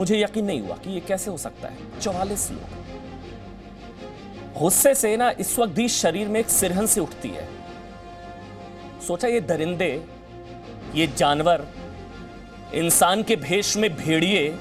मुझे यकीन नहीं हुआ कि ये कैसे हो सकता है। 44 लोग। गुस्से से ना इस वक्त भी शरीर में एक सिरहन से उठती है। सोचा ये दरिंदे, ये जानवर, इंसान के भेष में भेड़िए,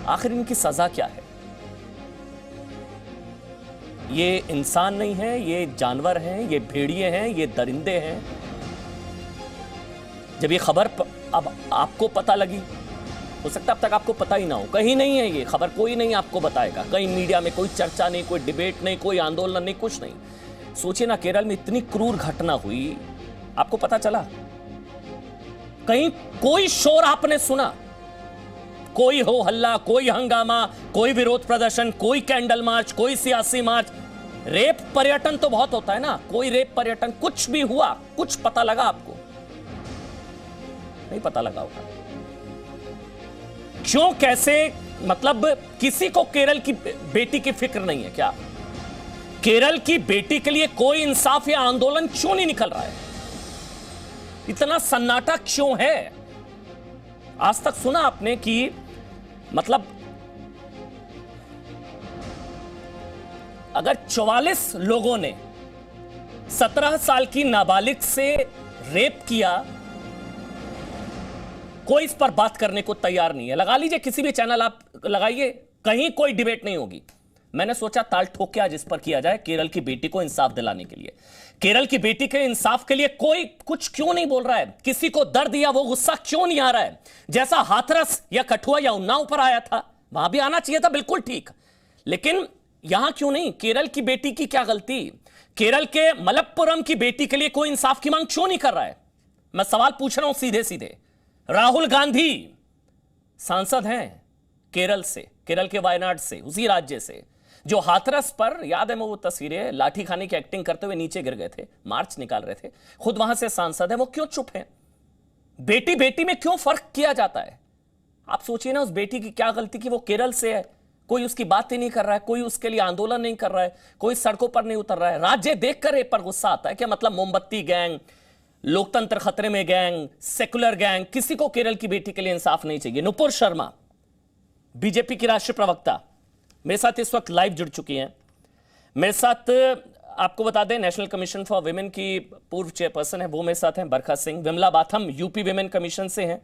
आखिर इनकी सजा क्या है? ये इंसान नहीं है, ये जानवर हैं, ये भेड़िए हैं, ये दरिंदे हैं। जब ये खबर अब आपको पता लगी, हो सकता है अब तक आपको पता ही ना हो, कहीं नहीं है ये खबर, कोई नहीं आपको बताएगा, कहीं मीडिया में कोई चर्चा नहीं, कोई डिबेट नहीं, कोई आंदोलन नहीं, कुछ नहीं। सोचिए ना, केरल में इतनी क्रूर घटना हुई, आपको पता चला? कहीं कोई शोर आपने सुना? कोई हो हल्ला, कोई हंगामा, कोई विरोध प्रदर्शन, कोई कैंडल मार्च, कोई सियासी मार्च? रेप पर्यटन तो बहुत होता है ना, कोई रेप पर्यटन कुछ भी हुआ? कुछ पता लगा आपको? नहीं पता लगा होगा। क्यों, कैसे? मतलब किसी को केरल की बेटी की फिक्र नहीं है क्या? केरल की बेटी के लिए कोई इंसाफ या आंदोलन क्यों नहीं निकल रहा है? इतना सन्नाटा क्यों है? आज तक सुना आपने कि मतलब अगर 44 लोगों ने 17 साल की नाबालिग से रेप किया, कोई इस पर बात करने को तैयार नहीं है। लगा लीजिए किसी भी चैनल आप लगाइए, कहीं कोई डिबेट नहीं होगी। मैंने सोचा ताल ठोक के आज इस पर किया जाए, केरल की बेटी को इंसाफ दिलाने के लिए। केरल की बेटी के इंसाफ के लिए कोई कुछ क्यों नहीं बोल रहा है? किसी को दर्द या वो गुस्सा क्यों नहीं आ रहा है? जैसा हाथरस या कठुआ या उन्नाव पर आया था, वहां भी आना चाहिए था, बिल्कुल ठीक, लेकिन यहां क्यों नहीं? केरल की बेटी की क्या गलती? केरल के मलप्पुरम की बेटी के लिए कोई इंसाफ की मांग क्यों नहीं कर रहा है? मैं सवाल पूछ रहा हूं सीधे सीधे। राहुल गांधी सांसद हैं केरल से, केरल के वायनाड से, उसी राज्य से, जो हाथरस पर, याद है मैं वो तस्वीरें, लाठी खाने की एक्टिंग करते हुए नीचे गिर गए थे, मार्च निकाल रहे थे, खुद वहां से सांसद है, वो क्यों चुप है? बेटी बेटी में क्यों फर्क किया जाता है? आप सोचिए ना, उस बेटी की क्या गलती कि वो केरल से है, कोई उसकी बात ही नहीं कर रहा है, कोई उसके लिए आंदोलन नहीं कर रहा है, कोई सड़कों पर नहीं उतर रहा है। राज्य देखकर ये पर गुस्सा आता है क्या? मतलब मोमबत्ती गैंग, लोकतंत्र खतरे में गैंग, सेकुलर गैंग, किसी को केरल की बेटी के लिए इंसाफ नहीं चाहिए। नुपुर शर्मा, बीजेपी की राष्ट्रीय प्रवक्ता, मेरे साथ इस वक्त लाइव जुड़ चुकी हैं। मेरे साथ आपको बता दें, नेशनल कमीशन फॉर विमेन की पूर्व चेयरपर्सन है, वो मेरे साथ हैं, Barkha Singh. Vimla Batham UP women commission से हैं,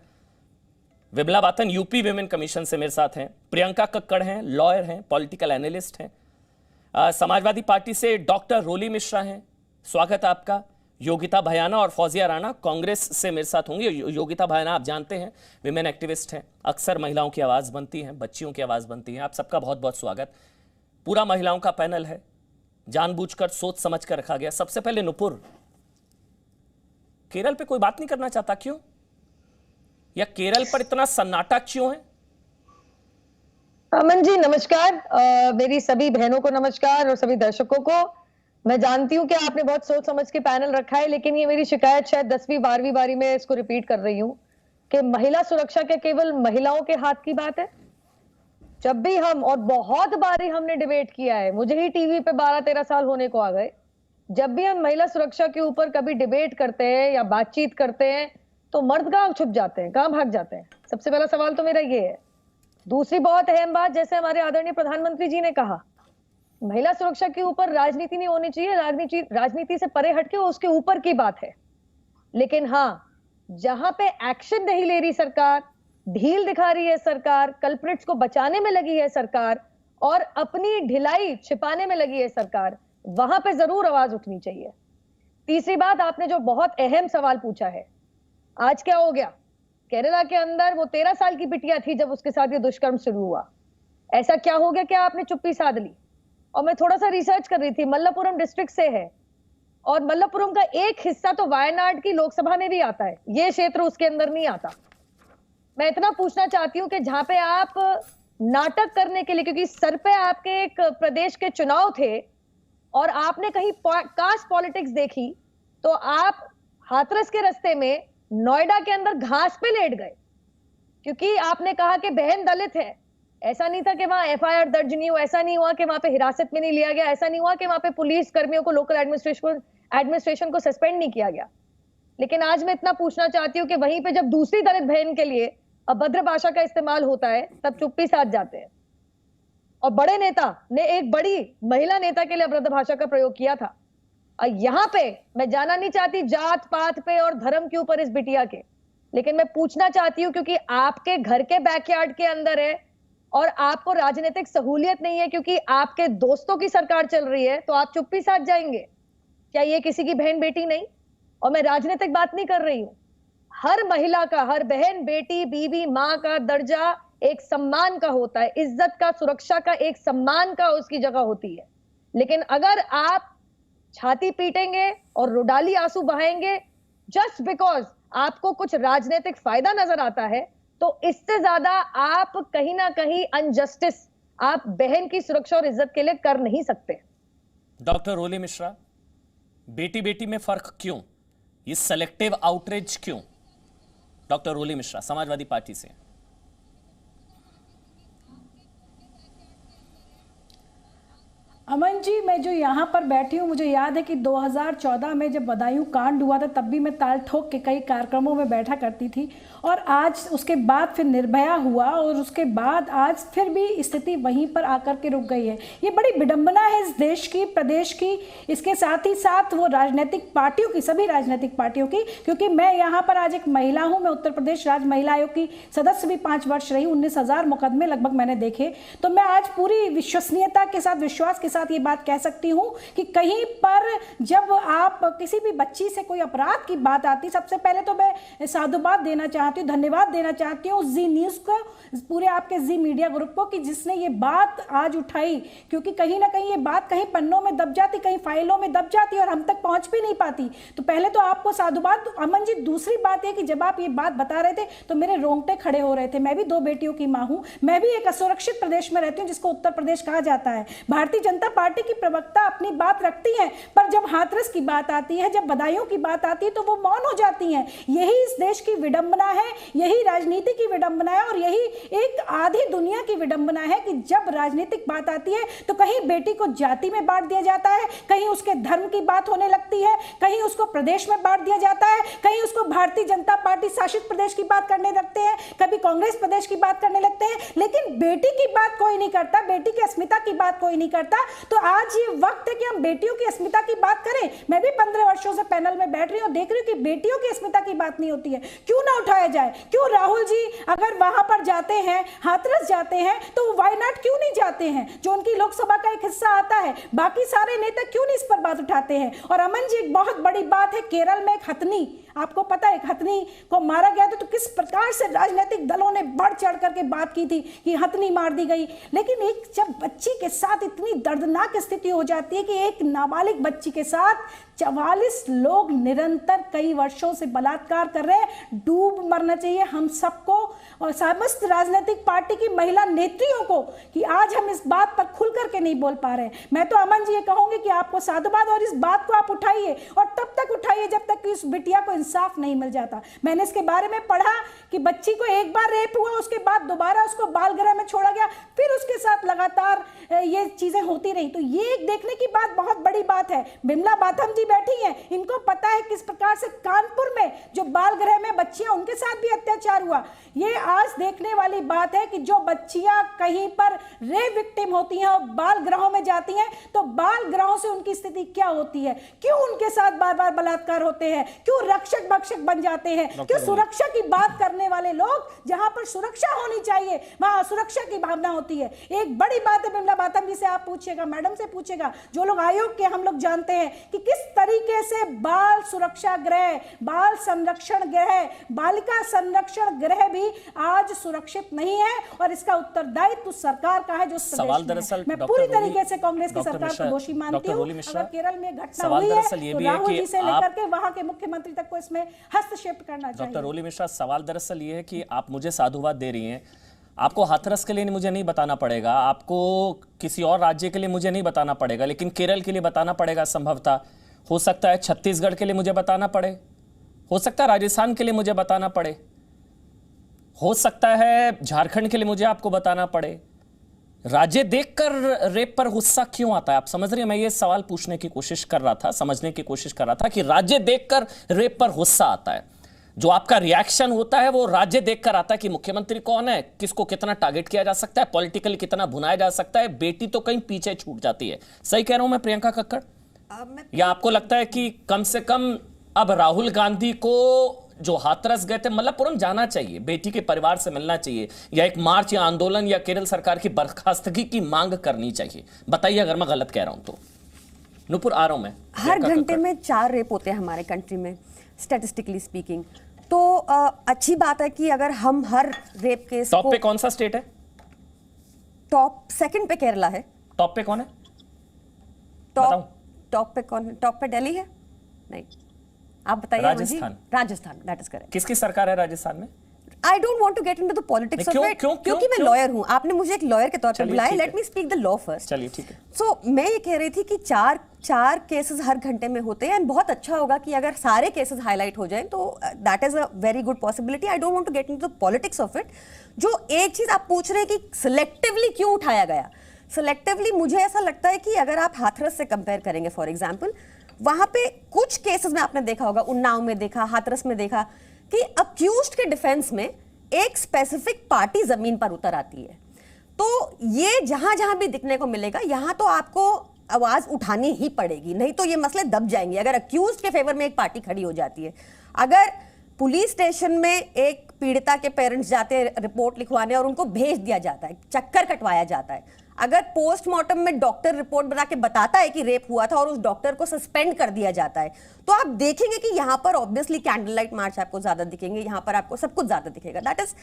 Vimla Batham UP women commission से मेरे साथ हैं। प्रियंका कक्कड़ हैं, लॉयर हैं, पॉलिटिकल एनालिस्ट हैं। समाजवादी पार्टी से डॉक्टर रोली मिश्रा हैं, स्वागत है आपका। योगिता भयाना और फौजिया राणा कांग्रेस से मेरे साथ होंगे। योगिता भयाना आप जानते हैं, विमेन एक्टिविस्ट हैं, अक्सर महिलाओं की आवाज़ बनती हैं, बच्चियों की आवाज़ बनती हैं। आप सबका बहुत बहुत स्वागत। पूरा महिलाओं का पैनल है, जानबूझकर सोच समझ कर रखा गया। सबसे पहले नुपुर, केरल पे कोई बात नहीं करना चाहता क्यों? या केरल पर इतना सन्नाटा क्यों है? अमन जी नमस्कार, मेरी सभी बहनों को नमस्कार और सभी दर्शकों को। मैं जानती हूँ कि आपने बहुत सोच समझ के पैनल रखा है, लेकिन ये मेरी शिकायत शायद 10वीं 12वीं बारी में इसको रिपीट कर रही हूँ कि महिला सुरक्षा क्या केवल महिलाओं के हाथ की बात है? जब भी हम, और बहुत बारी हमने डिबेट किया है, मुझे ही टीवी पे 12-13 साल होने को आ गए, जब भी हम महिला सुरक्षा के ऊपर कभी डिबेट करते हैं या बातचीत करते हैं तो मर्द कहाँ छुप जाते हैं, कहाँ भाग जाते हैं? सबसे पहला सवाल तो मेरा ये है। दूसरी बहुत अहम बात, जैसे हमारे आदरणीय प्रधानमंत्री जी ने कहा, महिला सुरक्षा के ऊपर राजनीति नहीं होनी चाहिए, राजनीति से परे हटके वो उसके ऊपर की बात है। लेकिन हाँ, जहां पे एक्शन नहीं ले रही सरकार, ढील दिखा रही है सरकार, कल्प्रिट्स को बचाने में लगी है सरकार और अपनी ढिलाई छिपाने में लगी है सरकार, वहां पे जरूर आवाज उठनी चाहिए। तीसरी बात, आपने जो बहुत अहम सवाल पूछा है, आज क्या हो गया? केरला के अंदर वो 13 साल की बिटिया थी जब उसके साथ ये दुष्कर्म शुरू हुआ। ऐसा क्या हो गया, क्या आपने चुप्पी साध ली? और मैं थोड़ा सा रिसर्च कर रही थी, मल्लपुरम डिस्ट्रिक्ट से है और मल्लपुरम का एक हिस्सा तो वायनाड की लोकसभा में भी आता है, ये क्षेत्र उसके अंदर नहीं आता। मैं इतना पूछना चाहती हूँ कि जहां पे आप नाटक करने के लिए, क्योंकि सर पे आपके एक प्रदेश के चुनाव थे और आपने कहीं कास्ट पॉलिटिक्स देखी, तो आप हाथरस के रास्ते में नोएडा के अंदर घास पे लेट गए क्योंकि आपने कहा कि बहन दलित है। ऐसा नहीं था कि वहां एफआईआर दर्ज नहीं हुआ, ऐसा नहीं हुआ कि वहां पे हिरासत में नहीं लिया गया, ऐसा नहीं हुआ कि वहां पे पुलिस कर्मियों को, लोकल एडमिनिस्ट्रेशन को सस्पेंड नहीं किया गया। लेकिन आज मैं इतना पूछना चाहती हूँ कि वहीं पे जब दूसरी दलित बहन के लिए अभद्र भाषा का इस्तेमाल होता है तब चुप्पी साध जाते हैं। और बड़े नेता ने एक बड़ी महिला नेता के लिए अभद्र भाषा का प्रयोग किया था। और यहाँ पे मैं जाना नहीं चाहती जात पात पे और धर्म के ऊपर इस बिटिया के, लेकिन मैं पूछना चाहती हूँ क्योंकि आपके घर के बैकयार्ड के अंदर है और आपको राजनीतिक सहूलियत नहीं है क्योंकि आपके दोस्तों की सरकार चल रही है, तो आप चुप्पी साध जाएंगे? क्या ये किसी की बहन बेटी नहीं? और मैं राजनीतिक बात नहीं कर रही हूं। हर महिला का, हर बहन बेटी बीवी माँ का दर्जा एक सम्मान का होता है, इज्जत का, सुरक्षा का, एक सम्मान का उसकी जगह होती है। लेकिन अगर आप छाती पीटेंगे और रुडाली आंसू बहाएंगे जस्ट बिकॉज आपको कुछ राजनीतिक फायदा नजर आता है, तो इससे ज्यादा आप कहीं ना कहीं अनजस्टिस आप बहन की सुरक्षा और इज्जत के लिए कर नहीं सकते। डॉक्टर रोली मिश्रा, बेटी बेटी में फर्क क्यों, ये सेलेक्टिव आउटरीच क्यों? डॉक्टर रोली मिश्रा समाजवादी पार्टी से। अमन जी, मैं जो यहाँ पर बैठी हूँ, मुझे याद है कि 2014 में जब बदायूं कांड हुआ था तब भी मैं ताल ठोक के कई कार्यक्रमों में बैठा करती थी। और आज उसके बाद फिर निर्भया हुआ और उसके बाद आज फिर भी स्थिति वहीं पर आकर के रुक गई है। ये बड़ी विडंबना है इस देश की, प्रदेश की, इसके साथ ही साथ वो राजनीतिक पार्टियों की, सभी राजनीतिक पार्टियों की। क्योंकि मैं यहाँ पर आज एक महिला हूँ, मैं उत्तर प्रदेश राज्य महिला आयोग की सदस्य भी 5 वर्ष रही, 19,000 मुकदमे लगभग मैंने देखे। तो मैं आज पूरी विश्वसनीयता के साथ, विश्वास के साथ ये बात कह सकती हूं कि कहीं पर जब आप किसी भी बच्ची से कोई अपराध की बात आती, सबसे पहले तो मैं साधुवाद देना चाहती हूं, धन्यवाद देना चाहती हूं जी न्यूज़ को, पूरे आपके जी मीडिया ग्रुप को, कि जिसने ये बात आज उठाई। क्योंकि कहीं ना कहीं ये बात कहीं पन्नों में दब जाती, कहीं फाइलों में दब जाती और हम तक पहुंच भी नहीं पाती। तो पहले तो आपको साधुवाद अमन जी। दूसरी बात है कि जब आप ये बात बता रहे थे तो मेरे रोंगटे खड़े हो रहे थे। मैं भी 2 बेटियों की मां हूं, मैं भी एक असुरक्षित प्रदेश में रहती हूं जिसको उत्तर प्रदेश कहा जाता है। भारतीय जनता पार्टी की प्रवक्ता अपनी बात रखती हैं, पर जब हाथरस की बात आती है, जब बदायूं की बात आती है तो वो मौन हो जाती हैं। यही इस देश की विडंबना है, यही राजनीति की विडंबना है और यही एक आधी दुनिया की विडंबना है कि जब राजनीतिक बात आती है तो कहीं बेटी को जाति में बांट दिया जाता है, कहीं उसके धर्म की बात होने लगती है, कहीं उसको प्रदेश में बांट दिया जाता है, कहीं उसको भारतीय जनता पार्टी शासित प्रदेश की बात करने लगते हैं, कभी कांग्रेस प्रदेश की बात करने लगते हैं, लेकिन बेटी की बात कोई नहीं करता, बेटी की अस्मिता की बात कोई नहीं करता। तो आज ये वक्त है कि हम बेटियों की अस्मिता की बात करें। मैं भी 15 वर्षों से पैनल में बैठ रही हूं, देख रही हूं कि बेटियों की अस्मिता की बात नहीं होती है। क्यों ना उठाया जाए? क्यों राहुल जी अगर वहां पर जाते हैं, हाथरस जाते हैं, तो वायनाड क्यों नहीं जाते हैं, जो उनकी लोकसभा का एक हिस्सा आता है? बाकी सारे नेता क्यों नहीं इस पर बात उठाते हैं? और अमन जी, एक बहुत बड़ी बात है, केरल में एक हथनी, आपको पता है, एक हथनी को मारा गया था। तो किस प्रकार से राजनीतिक दलों ने बढ़ चढ़ करके बात की थी कि हथनी मार दी गई। लेकिन एक जब बच्ची के साथ इतनी दर्दनाक स्थिति हो जाती है कि एक नाबालिग बच्ची के साथ 44 लोग निरंतर कई वर्षों से बलात्कार कर रहे हैं, डूब मरना चाहिए हम सबको और समस्त राजनीतिक पार्टी की महिला नेत्रियों को कि आज हम इस बात पर खुल करके नहीं बोल पा रहे हैं। मैं तो अमन जी ये कहूंगी कि आपको साधुवाद, और इस बात को आप उठाइए और तब तक उठाइए जब तक कि उस बिटिया को इंसाफ नहीं मिल जाता। मैंने इसके बारे में पढ़ा कि बच्ची को एक बार रेप हुआ, उसके बाद दोबारा उसको बाल गृह में छोड़ा गया, फिर उसके साथ लगातार ये चीजें होती रही। तो ये एक देखने की बात, बहुत बड़ी बात है। बिमला बाथम जी बैठी हैं, इनको पता है किस प्रकार से कानपुर में जो बाल गृह में बच्चियां, उनके साथ भी अत्याचार हुआ। ये आज देखने वाली बात है कि जो बच्चियां कहीं पर रेप विक्टिम होती हैं और बाल गृहों में जाती हैं, तो बाल गृहों से उनकी स्थिति क्या होती है, क्यों उनके साथ बार बार बलात्कार होते हैं, क्यों रक्षक भक्षक बन जाते हैं, क्यों सुरक्षा की बात करने वाले लोग, जहां पर सुरक्षा होनी चाहिए वहां सुरक्षा की भावना होती है। एक बड़ी बात है, बिमला बाथम जी से आप पूछिएगा, मैडम से पूछिएगा, जो लोग आयोग के हम लोग जानते हैं कि किस तरीके से बाल सुरक्षा गृह, बाल संरक्षण गृह, बालिका संरक्षण गृह भी आज सुरक्षित नहीं है और इसका उत्तरदायित्व सरकार का है। जो सवाल दरअसल मैं पूरी तरीके से कांग्रेस की सरकार को दोषी मानती हूं। अगर केरल में घटना हुई है तो राहुल जी से लेकर के वहां के मुख्यमंत्री तक को इसमें हस्तक्षेप करना चाहिए। डॉक्टर रोली मिश्रा, सवाल दरअसल ये है कि आप मुझे साधुवाद दे रही हैं, आपको हाथरस के लिए मुझे नहीं बताना पड़ेगा, आपको किसी और राज्य के लिए मुझे नहीं बताना पड़ेगा, लेकिन केरल के लिए बताना पड़ेगा संभवतः। हो सकता है छत्तीसगढ़ के लिए मुझे बताना पड़े, हो सकता है राजस्थान के लिए मुझे बताना पड़े, हो सकता है झारखंड के लिए मुझे आपको बताना पड़े। राज्य देखकर रेप पर गुस्सा क्यों आता है? आप समझ रही हैं, मैं ये सवाल पूछने की कोशिश कर रहा था, समझने की कोशिश कर रहा था कि राज्य देखकर रेप पर गुस्सा आता है। जो आपका रिएक्शन होता है वो राज्य देखकर आता है कि मुख्यमंत्री कौन है, किसको कितना टारगेट किया जा सकता है, पॉलिटिकली कितना भुनाया जा सकता है, बेटी तो कहीं पीछे छूट जाती है। सही कह रहा हूं मैं प्रियंका कक्कड़? या आपको लगता है कि कम से कम अब राहुल गांधी को जो हाथरस गए थे मल्लापुरम जाना चाहिए, बेटी के परिवार से मिलना चाहिए, या एक मार्च या आंदोलन या केरल सरकार की बर्खास्तगी की मांग करनी चाहिए? बताइए अगर मैं गलत कह रहा हूं तो। नूपुर आ रहा हूं मैं। हर घंटे में 4 रेप होते हैं हमारे कंट्री में, स्टैटिस्टिकली स्पीकिंग। तो अच्छी बात है कि अगर हम हर रेप केस टॉप को, पे कौन सा स्टेट है? टॉप सेकंड पे केरला है। टॉप पे कौन है? बताऊं? टॉप पे कौन है? टॉप पे दिल्ली है? नहीं, आप बताइए। Rajasthan. Rajasthan, that is correct. किसकी सरकार है राजस्थान में? I don't want to get into the politics of it, क्योंकि मैं लॉयर हूं। आपने मुझे एक लॉयर के तौर पे बुलाया, let me speak the law first. चलिए ठीक है। सो मैं ये कह रही थी कि चार केसेस हर घंटे में होते हैं, एंड बहुत अच्छा होगा कि अगर सारे केसेस हाईलाइट हो जाएं, तो that is a very good possibility. I don't want to get into the politics of it. जो एक चीज आप पूछ रहे हैं कि सिलेक्टिवली क्यों उठाया गया, सिलेक्टिवली मुझे ऐसा लगता है कि अगर आप हाथरस से कंपेयर करेंगे, फॉर एग्जाम्पल, वहां पे कुछ केसेस में आपने देखा होगा, उन्नाव में देखा, हाथरस में देखा, कि अक्यूज्ड के डिफेंस में एक स्पेसिफिक पार्टी जमीन पर उतर आती है। तो ये जहां जहां भी दिखने को मिलेगा, यहां तो आपको आवाज उठानी ही पड़ेगी, नहीं तो ये मसले दब जाएंगे। अगर अक्यूज्ड के फेवर में एक पार्टी खड़ी हो जाती है, अगर पुलिस स्टेशन में एक पीड़िता के पेरेंट्स जाते हैं रिपोर्ट लिखवाने और उनको भेज दिया जाता है, चक्कर कटवाया जाता है, अगर पोस्टमार्टम में डॉक्टर रिपोर्ट बना के बताता है कि रेप हुआ था और उस डॉक्टर को सस्पेंड कर दिया जाता है, तो आप देखेंगे कि यहां पर ऑब्वियसली कैंडल लाइट मार्च आपको ज्यादा दिखेंगे, यहां पर आपको सब कुछ ज्यादा दिखेगा। That is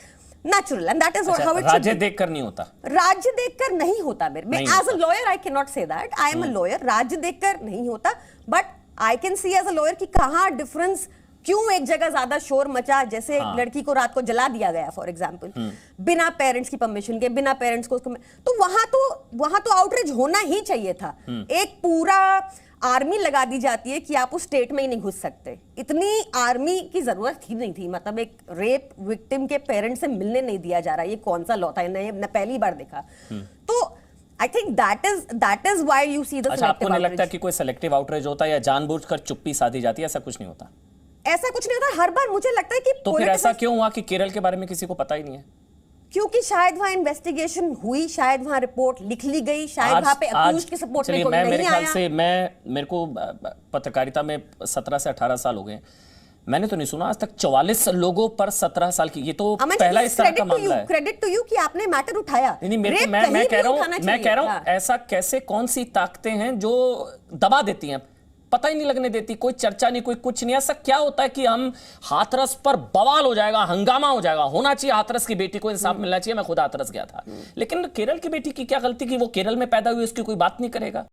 natural and that is how it. राज्य देखकर नहीं होता, राज्य देखकर नहीं होता। मेरे as a lawyer I can not say that, I am a lawyer. राज्य देखकर नहीं होता, but I can see as a lawyer कि कहां डिफरेंस, क्यों एक जगह ज्यादा शोर मचा, जैसे एक लड़की को रात को जला दिया गया फॉर एग्जांपल, बिना पेरेंट्स की परमिशन के, बिना पेरेंट्स को उसको, तो वहां तो आउटरीच होना ही चाहिए था। एक पूरा आर्मी लगा दी जाती है कि आप उस स्टेट में ही नहीं घुस सकते। इतनी आर्मी की जरूरत ही नहीं थी। मतलब एक रेप विक्टिम के पेरेंट्स से मिलने नहीं दिया जा रहा, ये कौन सा लॉ था? मैंने पहली बार देखा। तो I think that is why you see the. अच्छा, आपको नहीं लगता कि कोई सेलेक्टिव आउटरीच होता है या जानबूझकर चुप्पी साधी जाती है? ऐसा कुछ नहीं होता। ऐसा कुछ नहीं होता। हर बार मुझे लगता है कि तो फिर ऐसा क्यों हुआ कि केरल के बारे में किसी को पता ही नहीं है? क्योंकि शायद वहां इन्वेस्टिगेशन हुई, शायद वहां रिपोर्ट लिख ली गई, शायद वहां पे अक्यूज्ड के सपोर्ट में कोई नहीं आया। मेरे ख्याल से मेरे को पत्रकारिता में 17 से 18 साल हो गए, मैंने तो नहीं सुना आज तक 44 लोगों पर 17 साल की। ये तो पहला इस तरह का मामला है। क्रेडिट टू यू कि आपने मैटर उठाया। नहीं, मैं कह रहा हूं ऐसा कैसे, कौन सी ताकतें हैं जो दबा देती हैं, पता ही नहीं लगने देती, कोई चर्चा नहीं, कोई कुछ नहीं। ऐसा क्या होता है कि हम हाथरस पर बवाल हो जाएगा, हंगामा हो जाएगा, होना चाहिए, हाथरस की बेटी को इंसाफ मिलना चाहिए। मैं खुद हाथरस गया था, लेकिन केरल की बेटी की क्या गलती कि वो केरल में पैदा हुई, उसकी कोई बात नहीं करेगा?